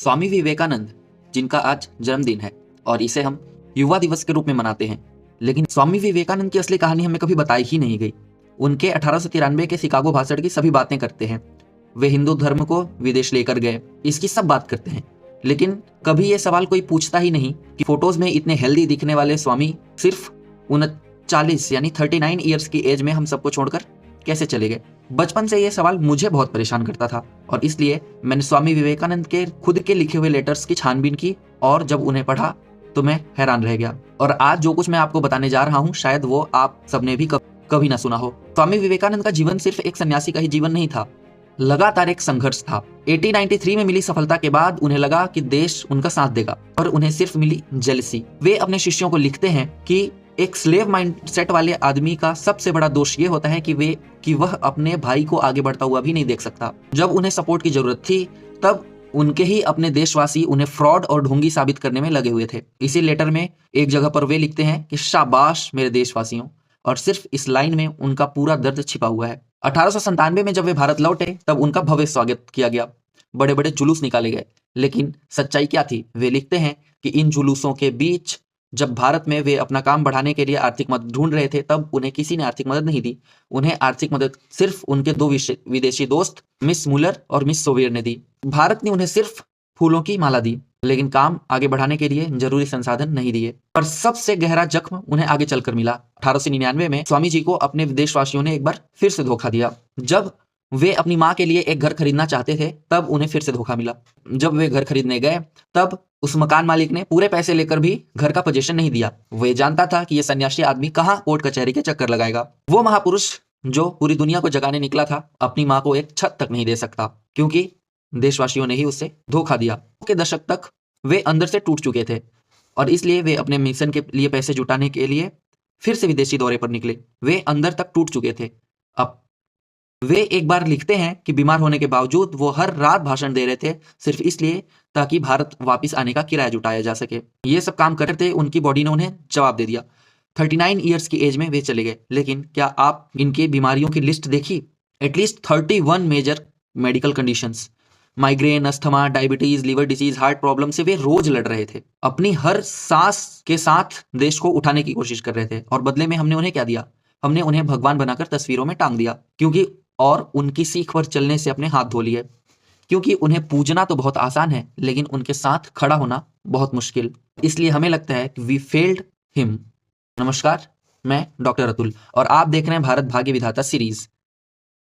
स्वामी विवेकानंद, जिनका आज जन्मदिन है और इसे हम युवा दिवस के रूप में मनाते हैं, लेकिन स्वामी विवेकानंद की असली कहानी हमें कभी बताई ही नहीं गई। उनके 1893 के शिकागो भाषण की सभी बातें करते हैं। वे हिंदू धर्म को विदेश लेकर गए, इसकी सब बात करते हैं, लेकिन कभी ये सवाल कोई पूछता ही नहीं कि फोटोज में इतने हेल्दी दिखने वाले स्वामी सिर्फ 39 यानी 39 ईयर्स की एज में हम सबको छोड़कर कैसे चले गए। बचपन से ये सवाल मुझे बहुत परेशान करता था और इसलिए मैंने स्वामी विवेकानंद के खुद के लिखे हुए लेटर्स की छानबीन की और जब उन्हें पढ़ा तो मैं हैरान रह गया। और आज जो कुछ मैं आपको बताने जा रहा हूँ शायद वो आप सबने भी कभी ना सुना हो। स्वामी विवेकानंद का जीवन सिर्फ एक सन्यासी का ही जीवन नहीं था, लगातार एक संघर्ष था। 1893 में मिली सफलता के बाद उन्हें लगा कि देश उनका साथ देगा और उन्हें सिर्फ मिली जेलसी। वे अपने शिष्यों को लिखते हैं कि एक स्लेव माइंडसेट वाले आदमी का सबसे बड़ा दोष ये होता है कि वह अपने भाई को आगे बढ़ता हुआ भी नहीं देख सकता। जब उन्हें सपोर्ट की जरूरत थी तब उनके ही अपने देशवासी उन्हें फ्रॉड और ढोंगी साबित करने में लगे हुए थे। इसी लेटर में एक जगह पर वे लिखते हैं कि शाबाश मेरे देशवासियों, और सिर्फ इस लाइन में उनका पूरा दर्द छिपा हुआ है। 1897 में जब वे भारत लौटे तब उनका भव्य स्वागत किया गया, बड़े बड़े जुलूस निकाले गए, लेकिन सच्चाई क्या थी? वे लिखते हैं कि इन जुलूसों के बीच जब भारत में वे अपना काम बढ़ाने के लिए आर्थिक मदद ढूंढ रहे थे तब उन्हें किसी ने आर्थिक मदद नहीं दी। उन्हें आर्थिक मदद सिर्फ उनके दो विदेशी दोस्त मिस मुलर और मिस सोवियर ने दी। भारत ने उन्हें सिर्फ फूलों की माला दी, लेकिन काम आगे बढ़ाने के लिए जरूरी संसाधन नहीं दिए। पर सबसे गहरा जख्म उन्हें आगे चलकर मिला। 1899 में स्वामी जी को अपने देशवासियों ने एक बार फिर से धोखा दिया। जब वे अपनी माँ के लिए एक घर खरीदना चाहते थे तब उन्हें फिर से धोखा मिला। जब वे घर खरीदने गए तब उस मकान मालिक ने पूरे पैसे लेकर भी घर का पोजीशन नहीं दिया। वे जानता था कि यह सन्यासी आदमी कहाँ कोर्ट कचहरी के चक्कर लगाएगा। वो महापुरुष जो पूरी दुनिया को जगाने निकला था अपनी माँ को एक छत तक नहीं दे सकता, क्योंकि देशवासियों ने ही उसे धोखा दिया। के दशक तक वे अंदर से टूट चुके थे और इसलिए वे अपने मिशन के लिए पैसे जुटाने के लिए फिर से विदेशी दौरे पर निकले। वे अंदर तक टूट चुके थे। अब वे एक बार लिखते हैं कि बीमार होने के बावजूद वो हर रात भाषण दे रहे थे, सिर्फ इसलिए ताकि भारत वापस आने का किराया जुटाया जा सके। ये सब काम करते उनकी बॉडी ने उन्हें जवाब दे दिया। 39 ईयर्स की एज में वे चले गए, लेकिन क्या आप इनके बीमारियों की लिस्ट देखी? At least 31 major medical conditions, migraine, asthma, diabetes, liver disease, heart problem से वे रोज लड़ रहे थे। अपनी हर सांस के साथ देश को उठाने की कोशिश कर रहे थे और बदले में हमने उन्हें क्या दिया? हमने उन्हें भगवान बनाकर तस्वीरों में टांग दिया, क्योंकि और उनकी सीख पर चलने से अपने हाथ धो लिए। क्योंकि उन्हें पूजना तो बहुत आसान है, लेकिन उनके साथ खड़ा होना बहुत मुश्किल। इसलिए हमें लगता है कि वी फेल्ड हिम। नमस्कार, मैं डॉक्टर अतुल और आप देख रहे हैं भारत भाग्य विधाता सीरीज।